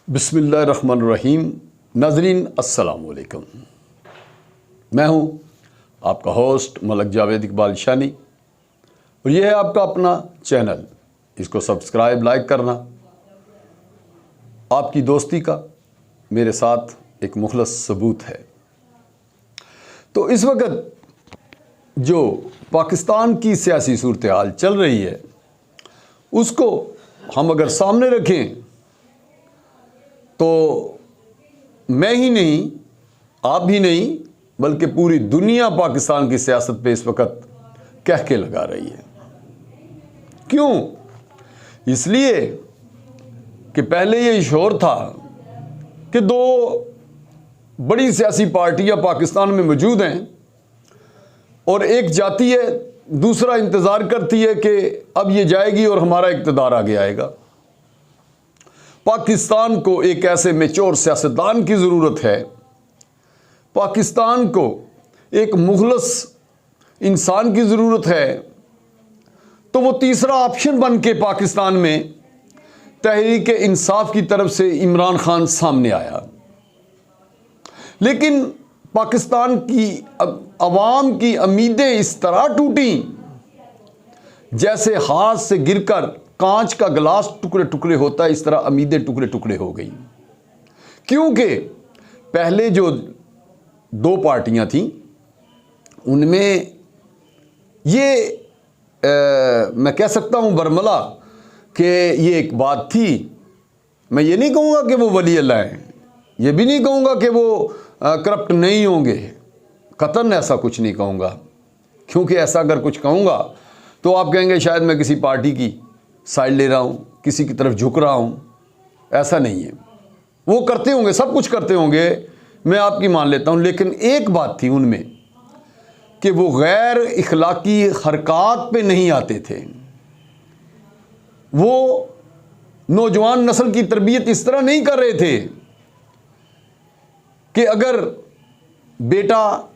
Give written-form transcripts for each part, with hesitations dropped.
बिस्मिल्लाहिर्रहमानिर्रहीम। नाज़रीन अस्सलाम वालेकुम। मैं हूं आपका होस्ट मलक जावेद इकबाल शानी और यह है आपका अपना चैनल। इसको सब्सक्राइब लाइक करना आपकी दोस्ती का मेरे साथ एक मुखलस सबूत है। तो इस वक्त जो पाकिस्तान की सियासी सूरत हाल चल रही है उसको हम अगर सामने रखें तो मैं ही नहीं, आप भी नहीं, बल्कि पूरी दुनिया पाकिस्तान की सियासत पे इस वक्त कह के लगा रही है। क्यों? इसलिए कि पहले ये शोर था कि दो बड़ी सियासी पार्टियां पाकिस्तान में मौजूद हैं और एक जाती है, दूसरा इंतज़ार करती है कि अब ये जाएगी और हमारा इक़्तिदार आगे आएगा। पाकिस्तान को एक ऐसे मैच्योर सियासतदान की ज़रूरत है, पाकिस्तान को एक मुखलस इंसान की ज़रूरत है। तो वो तीसरा ऑप्शन बन के पाकिस्तान में तहरीक इंसाफ की तरफ से इमरान खान सामने आया। लेकिन पाकिस्तान की अवाम की उम्मीदें इस तरह टूटी जैसे हाथ से गिरकर कांच का गिलास टुकड़े टुकड़े होता है, इस तरह उम्मीदें टुकड़े टुकड़े हो गई। क्योंकि पहले जो दो पार्टियां थीं उनमें ये मैं कह सकता हूं बरमला कि ये एक बात थी। मैं ये नहीं कहूँगा कि वो वली अल्लाह हैं, ये भी नहीं कहूँगा कि वो करप्ट नहीं होंगे, कतन ऐसा कुछ नहीं कहूँगा। क्योंकि ऐसा अगर कुछ कहूँगा तो आप कहेंगे शायद मैं किसी पार्टी की साइड ले रहा हूँ, किसी की तरफ झुक रहा हूँ। ऐसा नहीं है, वो करते होंगे, सब कुछ करते होंगे, मैं आपकी मान लेता हूँ। लेकिन एक बात थी उनमें कि वो गैर इखलाकी हरकत पे नहीं आते थे। वो नौजवान नस्ल की तरबियत इस तरह नहीं कर रहे थे कि अगर बेटा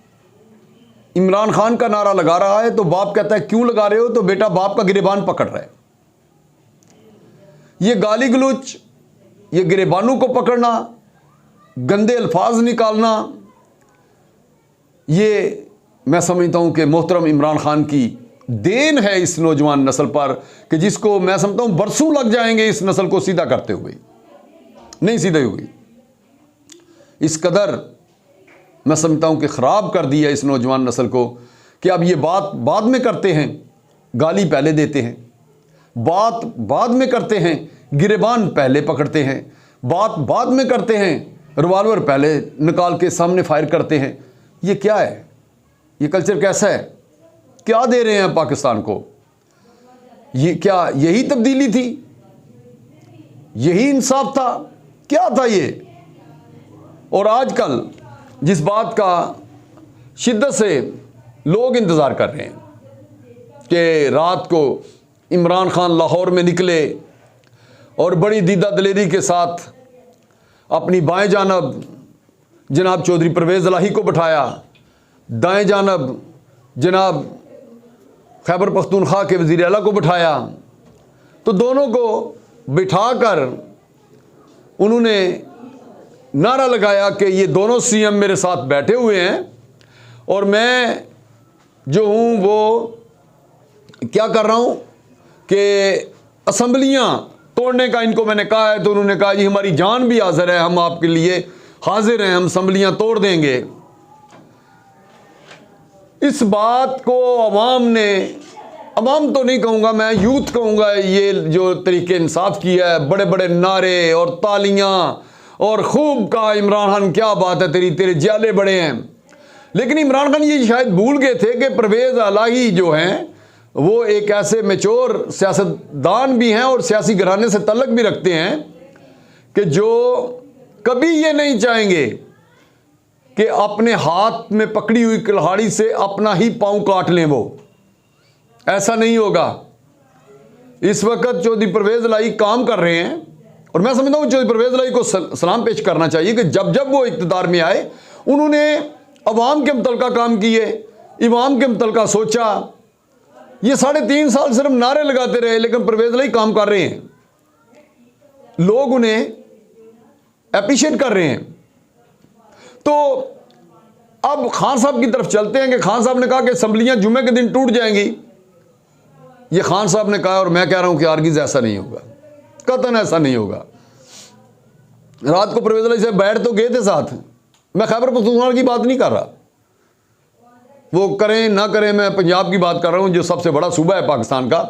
इमरान खान का नारा लगा रहा है तो बाप कहता है क्यों लगा रहे हो, तो बेटा बाप का गिरेबान पकड़ रहा है। ये गाली गलौच, ये गिरेबानों को पकड़ना, गंदे अल्फाज निकालना, ये मैं समझता हूं कि मोहतरम इमरान खान की देन है इस नौजवान नस्ल पर, कि जिसको मैं समझता हूं बरसों लग जाएंगे इस नस्ल को सीधा करते हुए, नहीं सीधे हुई। इस कदर मैं समझता हूं कि ख़राब कर दिया इस नौजवान नस्ल को कि अब ये बात बाद में करते हैं, गाली पहले देते हैं, बात बाद में करते हैं, गिरेबान पहले पकड़ते हैं, बात बाद में करते हैं, रिवाल्वर पहले निकाल के सामने फायर करते हैं। ये क्या है? ये कल्चर कैसा है? क्या दे रहे हैं पाकिस्तान को? ये क्या यही तब्दीली थी? यही इंसाफ था? क्या था ये? और आजकल जिस बात का शिद्दत से लोग इंतज़ार कर रहे हैं कि रात को इमरान खान लाहौर में निकले और बड़ी दीदा दलेरी के साथ अपनी बाएं जानब जनाब चौधरी परवेज़ इलाही को बिठाया, दाएं जानब जनाब खैबर पख्तूनख्वा के वज़ीर आला को बिठाया, तो दोनों को बिठाकर उन्होंने नारा लगाया कि ये दोनों सीएम मेरे साथ बैठे हुए हैं और मैं जो हूँ वो क्या कर रहा हूँ कि असम्बलियाँ तोड़ने का इनको मैंने कहा है। तो उन्होंने कहा जी हमारी जान भी हाजिर है, हम आपके लिए हाजिर हैं, हम असम्बलियाँ तोड़ देंगे। इस बात को अवाम ने, अवाम तो नहीं कहूँगा मैं, यूथ कहूँगा, ये जो तरीके इंसाफ किया है, बड़े बड़े नारे और तालियाँ और खूब कहा इमरान खान क्या बात है तेरे ज्याले बड़े हैं। लेकिन इमरान खान ये शायद भूल गए थे कि परवेज़ इलाही जो हैं वो एक ऐसे मैच्योर सियासतदान भी हैं और सियासी घराने से तल्लक भी रखते हैं कि जो कभी ये नहीं चाहेंगे कि अपने हाथ में पकड़ी हुई कुल्हाड़ी से अपना ही पांव काट लें। वो ऐसा नहीं होगा। इस वक्त चौधरी परवेज़ इलाही काम कर रहे हैं और मैं समझता हूँ चौधरी परवेज़ इलाही को सलाम पेश करना चाहिए कि जब जब वो इक़्तिदार में आए उन्होंने अवाम के मुतलका काम किए, इमाम के मुतलका सोचा। ये 3.5 साल सिर्फ नारे लगाते रहे, लेकिन परवेज़ इलाही काम कर रहे हैं। लोग उन्हें एप्रिशिएट कर रहे हैं। तो अब खान साहब की तरफ चलते हैं कि खान साहब ने कहा कि असम्बलियां जुम्मे के दिन टूट जाएंगी। ये खान साहब ने कहा और मैं कह रहा हूं कि आर्गिज ऐसा नहीं होगा, कतन ऐसा नहीं होगा। रात को परवेज अली साहब बैठ तो गए थे साथ, मैं खैबर पख्तूनख्वा की बात नहीं कर रहा, वो करें ना करें, मैं पंजाब की बात कर रहा हूं जो सबसे बड़ा सूबा है पाकिस्तान का।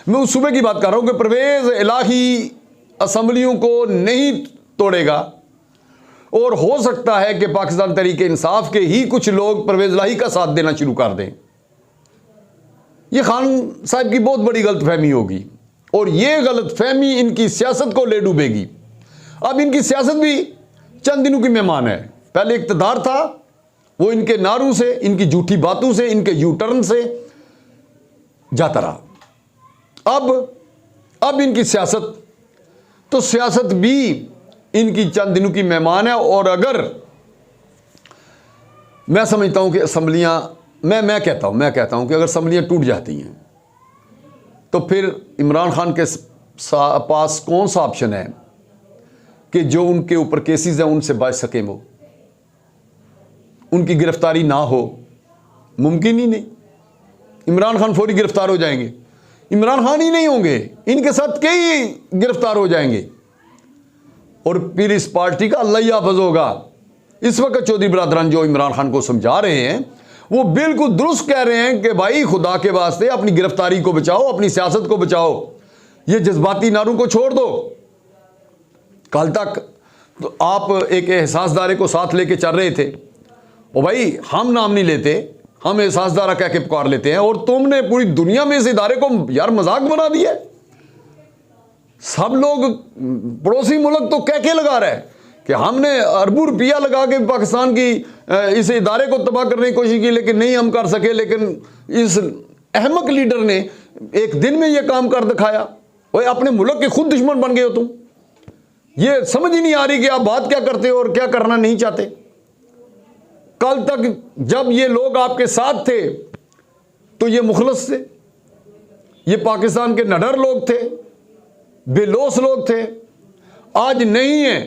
मैं उस सूबे की बात कर रहा हूं कि परवेज इलाही असम्बलियों को नहीं तोड़ेगा और हो सकता है कि पाकिस्तान तहरीक इंसाफ के ही कुछ लोग परवेज इलाही का साथ देना शुरू कर दें। यह खान साहब की बहुत बड़ी गलतफहमी होगी और यह गलतफहमी इनकी सियासत को ले डूबेगी। अब इनकी सियासत भी चंद दिनों की मेहमान है। पहले इक़्तिदार था, वो इनके नारों से, इनकी झूठी बातों से, इनके यू टर्न से जाता रहा। अब इनकी सियासत, तो सियासत भी इनकी चंद दिनों की मेहमान है। और अगर मैं समझता हूं कि असम्बलियां, मैं कहता हूं कि अगर असम्बलियां टूट जाती हैं तो फिर इमरान खान के पास कौन सा ऑप्शन है कि जो उनके ऊपर केसेस हैं उनसे बच सकें, वो उनकी गिरफ्तारी ना हो, मुमकिन ही नहीं। इमरान खान फौरी गिरफ्तार हो जाएंगे, इमरान खान ही नहीं होंगे, इनके साथ कई गिरफ्तार हो जाएंगे और फिर इस पार्टी का अल्लाह ही हाफ़िज़ होगा। इस वक्त चौधरी बिरादरान जो इमरान खान को समझा रहे हैं वो बिल्कुल दुरुस्त कह रहे हैं कि भाई खुदा के वास्ते अपनी गिरफ्तारी को बचाओ, अपनी सियासत को बचाओ, ये जज्बाती नारों को छोड़ दो। कल तक तो आप एक एहसासदारे को साथ लेके चल रहे थे, और भाई हम नाम नहीं लेते, हम एहसासदारा कह के पुकार लेते हैं, और तुमने पूरी दुनिया में इस इदारे को यार मजाक बना दिया। सब लोग, पड़ोसी मुल्क तो कह के लगा रहा है कि हमने अरबों रुपया लगा के पाकिस्तान की इस इदारे को तबाह करने की कोशिश की, लेकिन नहीं हम कर सके। लेकिन इस अहमक लीडर ने एक दिन में यह काम कर दिखाया। भाई अपने मुल्क के खुद दुश्मन बन गए हो तुम। ये समझ ही नहीं आ रही कि आप बात क्या करते हो और क्या करना नहीं चाहते। कल तक जब ये लोग आपके साथ थे तो ये मुखलस थे, ये पाकिस्तान के नडर लोग थे, बेलोस लोग थे। आज नहीं है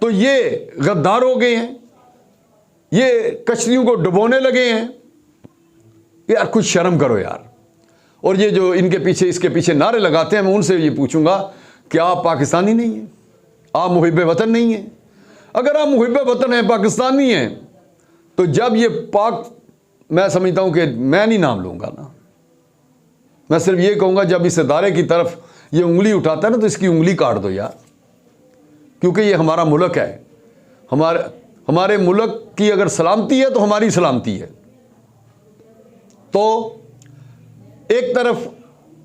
तो ये गद्दार हो गए हैं, ये कश्तियों को डुबोने लगे हैं। यार कुछ शर्म करो यार। और ये जो इनके पीछे, इसके पीछे नारे लगाते हैं, मैं उनसे ये पूछूंगा क्या आप पाकिस्तानी नहीं हैं? आप मुहिब वतन नहीं हैं? अगर आप मुहिब वतन हैं, पाकिस्तानी हैं, तो जब ये पाक, मैं समझता हूं कि मैं नहीं नाम लूंगा ना, मैं सिर्फ ये कहूंगा जब इस इदारे की तरफ ये उंगली उठाता है ना तो इसकी उंगली काट दो यार, क्योंकि ये हमारा मुल्क है। हमारे मुल्क की अगर सलामती है तो हमारी सलामती है। तो एक तरफ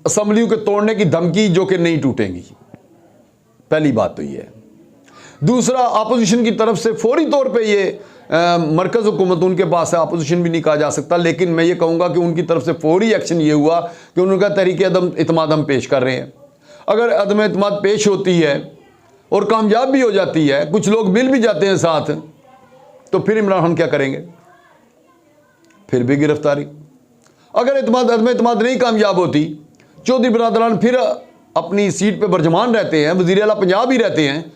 असम्बलियों के तोड़ने की धमकी जो कि नहीं टूटेंगी, पहली बात तो ये है। दूसरा, अपोजिशन की तरफ से फौरी तौर पे ये मरकज़ हुकूमत उनके पास है, अपोजिशन भी नहीं कहा जा सकता, लेकिन मैं ये कहूँगा कि उनकी तरफ से फौरी एक्शन ये हुआ कि उनका तरीके अदम इत्माद हम पेश कर रहे हैं। अगर अदम इत्माद पेश होती है और कामयाब भी हो जाती है, कुछ लोग मिल भी जाते हैं साथ, तो फिर इमरान खान क्या करेंगे? फिर भी गिरफ्तारी। अगर अदम इत्माद नहीं कामयाब होती, चौधरी बिरादरान फिर अपनी सीट पे बरजमान रहते हैं, वज़ीर आला पंजाब ही रहते हैं,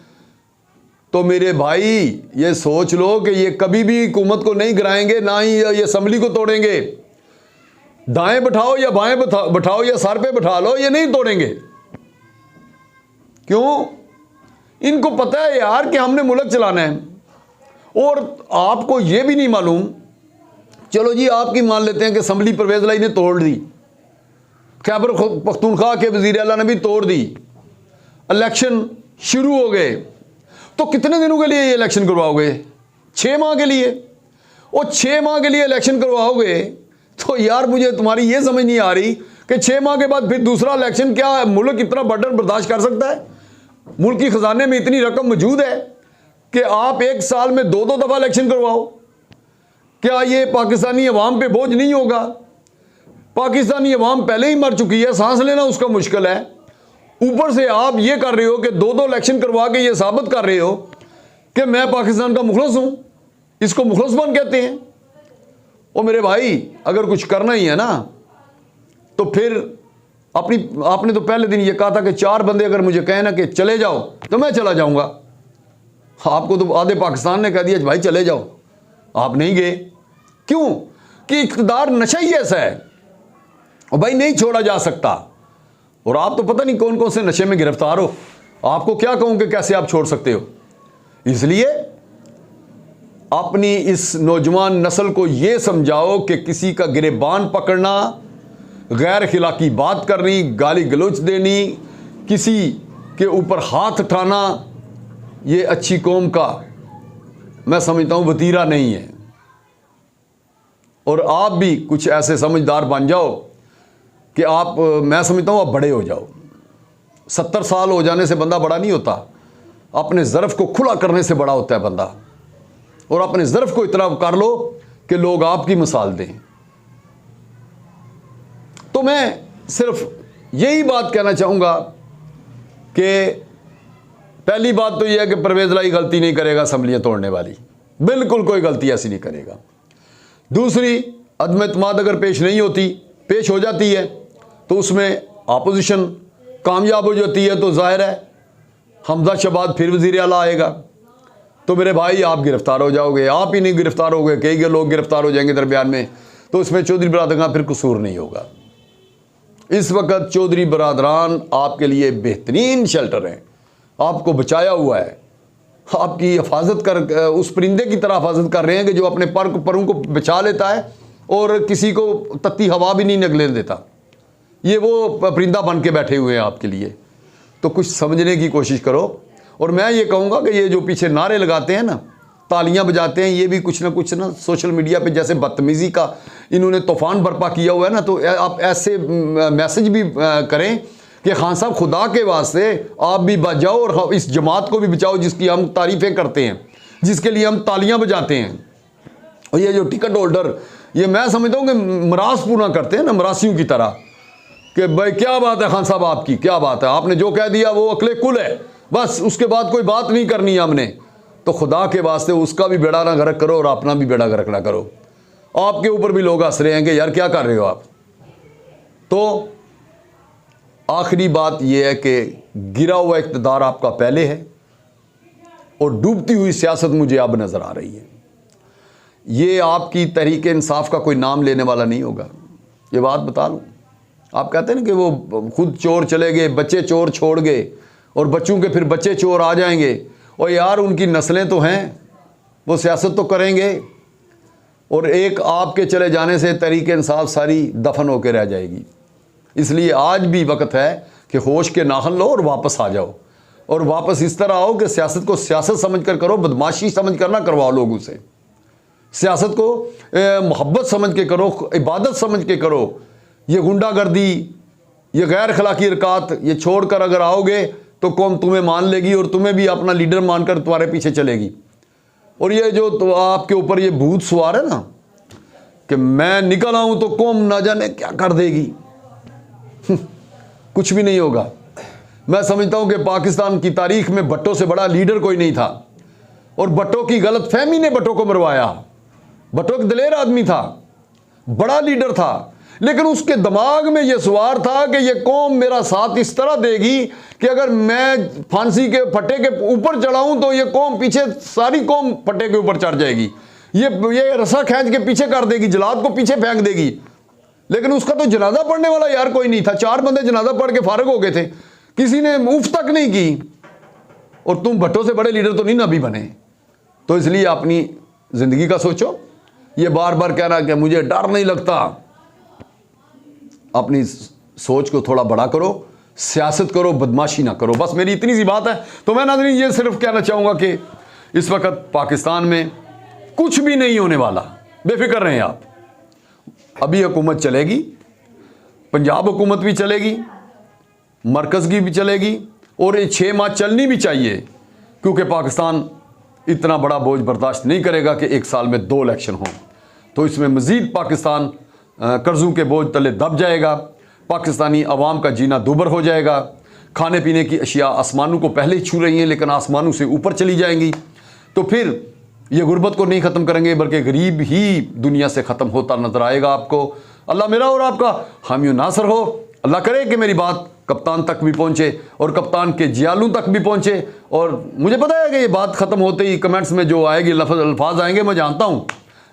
तो मेरे भाई ये सोच लो कि ये कभी भी हुकूमत को नहीं गिराएंगे, ना ही ये असम्बली को तोड़ेंगे। दाएं बैठाओ या बाएं बैठाओ या सर पे बैठा लो, ये नहीं तोड़ेंगे। क्यों? इनको पता है यार कि हमने मुल्क चलाना है। और आपको ये भी नहीं मालूम, चलो जी आपकी मान लेते हैं कि असम्बली परवेज इलाही ने तोड़ दी, खैबर पख्तूनख्वा के वज़ीर आला ने भी तोड़ दी, इलेक्शन शुरू हो गए, तो कितने दिनों के लिए ये इलेक्शन करवाओगे? 6 माह के लिए। और 6 माह के लिए इलेक्शन करवाओगे तो यार मुझे तुम्हारी ये समझ नहीं आ रही कि 6 माह के बाद फिर दूसरा इलेक्शन, क्या मुल्क इतना बर्डन बर्दाश्त कर सकता है? मुल्क की खजाने में इतनी रकम मौजूद है कि आप 1 साल में 2-2 दफ़ा इलेक्शन करवाओ? क्या ये पाकिस्तानी अवाम पे बोझ नहीं होगा? पाकिस्तानी अवाम पहले ही मर चुकी है, सांस लेना उसका मुश्किल है, ऊपर से आप ये कर रहे हो कि 2-2 इलेक्शन करवा के ये साबित कर रहे हो कि मैं पाकिस्तान का मुखलस हूं। इसको मुखलसपन कहते हैं। और मेरे भाई अगर कुछ करना ही है ना तो फिर आपने तो पहले दिन ये कहा था कि 4 बंदे अगर मुझे कहें ना कि चले जाओ तो मैं चला जाऊंगा। आपको तो आधे पाकिस्तान ने कह दिया भाई चले जाओ, आप नहीं गए। क्यों? कि इक़्तिदार नशा ही ऐसा है और भाई नहीं छोड़ा जा सकता। और आप तो पता नहीं कौन कौन से नशे में गिरफ्तार हो, आपको क्या कहूं कि कैसे आप छोड़ सकते हो। इसलिए अपनी इस नौजवान नस्ल को यह समझाओ कि किसी का गिरेबान पकड़ना, गैर खिलाकी बात करनी, गाली गलोच देनी, किसी के ऊपर हाथ उठाना, ये अच्छी कौम का मैं समझता हूं वतीरा नहीं है। और आप भी कुछ ऐसे समझदार बन जाओ कि आप, मैं समझता हूं आप बड़े हो जाओ। 70 साल हो जाने से बंदा बड़ा नहीं होता, अपने ज़र्फ़ को खुला करने से बड़ा होता है बंदा। और अपने ज़र्फ़ को इतना कर लो कि लोग आपकी मिसाल दें। तो मैं सिर्फ यही बात कहना चाहूँगा कि पहली बात तो यह है कि परवेज़ लाई गलती नहीं करेगा असम्बलियाँ तोड़ने वाली, बिल्कुल कोई गलती ऐसी नहीं करेगा। दूसरी, अदम एतमाद अगर पेश हो जाती है तो उसमें अपोजिशन कामयाब हो जाती है, तो जाहिर है हमजा शहबाज फिर वज़ीर आला आएगा, तो मेरे भाई आप गिरफ्तार हो जाओगे। आप ही नहीं गिरफ्तार हो गए, कई लोग गिरफ्तार हो जाएंगे दरमियान में, तो इसमें चौधरी बरादरान का फिर कसूर नहीं होगा। इस वक्त चौधरी बरादरान आपके लिए बेहतरीन शेल्टर हैं, आपको बचाया हुआ है, आपकी हिफाजत कर, उस परिंदे की तरह हिफाजत कर रहे हैं कि जो अपने परों को बचा लेता है और किसी को तत्ती हवा भी नहीं निकलने देता। ये वो परिंदा बन के बैठे हुए हैं आपके लिए। तो कुछ समझने की कोशिश करो। और मैं ये कहूँगा कि ये जो पीछे नारे लगाते हैं ना, तालियां बजाते हैं, ये भी कुछ ना सोशल मीडिया पे जैसे बदतमीज़ी का इन्होंने तूफ़ान बर्पा किया हुआ है ना, तो आप ऐसे मैसेज भी करें कि खान साहब खुदा के वास्ते आप भी बच जाओ और इस जमात को भी बचाओ जिसकी हम तारीफ़ें करते हैं, जिसके लिए हम तालियां बजाते हैं। और ये जो टिकट होल्डर, ये मैं समझता हूँ कि मरास पूरा करते हैं ना, मरासियों की तरह, कि भाई क्या बात है खान साहब आपकी, क्या बात है, आपने जो कह दिया वो अकले कुल है, बस उसके बाद कोई बात नहीं करनी है हमने। तो खुदा के वास्ते उसका भी बेड़ा ना गर्क करो और अपना भी बेड़ा गर्क ना करो। आपके ऊपर भी लोग हंस रहे हैं कि यार क्या कर रहे हो आप। तो आखिरी बात यह है कि गिरा हुआ इक़्तिदार आपका पहले है और डूबती हुई सियासत मुझे अब नज़र आ रही है। ये आपकी तहरीक इंसाफ का कोई नाम लेने वाला नहीं होगा, ये बात बता लूँ। आप कहते हैं ना कि वो खुद चोर चले गए, बच्चे चोर छोड़ गए और बच्चों के फिर बच्चे चोर आ जाएंगे। और यार उनकी नस्लें तो हैं, वो सियासत तो करेंगे और एक आपके चले जाने से तहरीक इंसाफ सारी दफन होकर रह जाएगी। इसलिए आज भी वक्त है कि होश के नाखन लो और वापस आ जाओ। और वापस इस तरह आओ कि सियासत को सियासत समझ कर करो, बदमाशी समझ कर ना करवाओ लोगों से। सियासत को मोहब्बत समझ के करो, इबादत समझ के करो। ये गुंडागर्दी, ये गैर अखलाकी हरकत, ये छोड़कर अगर आओगे तो कौम तुम्हें मान लेगी और तुम्हें भी अपना लीडर मानकर तुम्हारे पीछे चलेगी। और ये जो तो आपके ऊपर ये भूत सवार है ना कि मैं निकल आऊं तो कौम ना जाने क्या कर देगी, कुछ भी नहीं होगा। मैं समझता हूं कि पाकिस्तान की तारीख में भट्टो से बड़ा लीडर कोई नहीं था और भट्टो की गलत फहमी ने भट्टो को मरवाया। भट्टो एक दिलेर आदमी था, बड़ा लीडर था, लेकिन उसके दिमाग में यह सवार था कि यह कौम मेरा साथ इस तरह देगी कि अगर मैं फांसी के फट्टे के ऊपर चढ़ाऊं तो यह कौम पीछे, सारी कौम फट्टे के ऊपर चढ़ जाएगी, ये रस्सा खींच के पीछे कर देगी, जलाद को पीछे फेंक देगी। लेकिन उसका तो जनाजा पढ़ने वाला यार कोई नहीं था। 4 बंदे जनाजा पढ़ के फारग हो गए थे, किसी ने उफ तक नहीं की। और तुम भट्टो से बड़े लीडर तो नहीं नबी बने। तो इसलिए अपनी जिंदगी का सोचो। ये बार बार कहना कि मुझे डर नहीं लगता, अपनी सोच को थोड़ा बड़ा करो, सियासत करो, बदमाशी ना करो। बस मेरी इतनी सी बात है। तो मैं नाज़रीन ये सिर्फ कहना चाहूँगा कि इस वक्त पाकिस्तान में कुछ भी नहीं होने वाला, बेफिक्र रहें आप। अभी हुकूमत चलेगी, पंजाब हुकूमत भी चलेगी, मरकज़ की भी चलेगी और ये 6 माह चलनी भी चाहिए, क्योंकि पाकिस्तान इतना बड़ा बोझ बर्दाश्त नहीं करेगा कि 1 साल में 2 इलेक्शन हों। तो इसमें मज़ीद पाकिस्तान कर्ज़ों के बोझ तले दब जाएगा, पाकिस्तानी अवाम का जीना दूभर हो जाएगा, खाने पीने की अशिया आसमानों को पहले ही छू रही हैं लेकिन आसमानों से ऊपर चली जाएंगी। तो फिर ये गुर्बत को नहीं ख़त्म करेंगे बल्कि गरीब ही दुनिया से ख़त्म होता नज़र आएगा आपको। अल्लाह मेरा और आपका हामी नासर हो। अल्लाह करे कि मेरी बात कप्तान तक भी पहुँचे और कप्तान के जियालू तक भी पहुँचे। और मुझे पता है कि ये बात ख़त्म होते ही कमेंट्स में जो आएगी अल्फाज आएंगे, मैं जानता हूँ,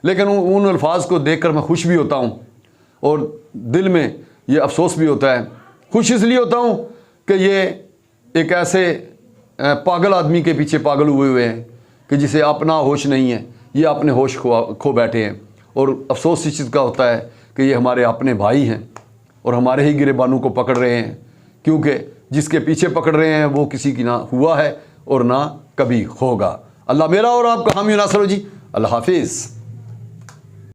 लेकिन उन अल्फाज को देखकर मैं खुश भी होता हूँ और दिल में ये अफसोस भी होता है। खुश इसलिए होता हूँ कि ये एक ऐसे पागल आदमी के पीछे पागल हुए हैं कि जिसे अपना होश नहीं है, ये अपने होश खो बैठे हैं। और अफसोस इस चीज़ का होता है कि ये हमारे अपने भाई हैं और हमारे ही गिरेबानों को पकड़ रहे हैं, क्योंकि जिसके पीछे पकड़ रहे हैं वो किसी की ना हुआ है और ना कभी होगा। अल्लाह मेरा और आपका हामी नासर हो जी। अल्लाह हाफिज़।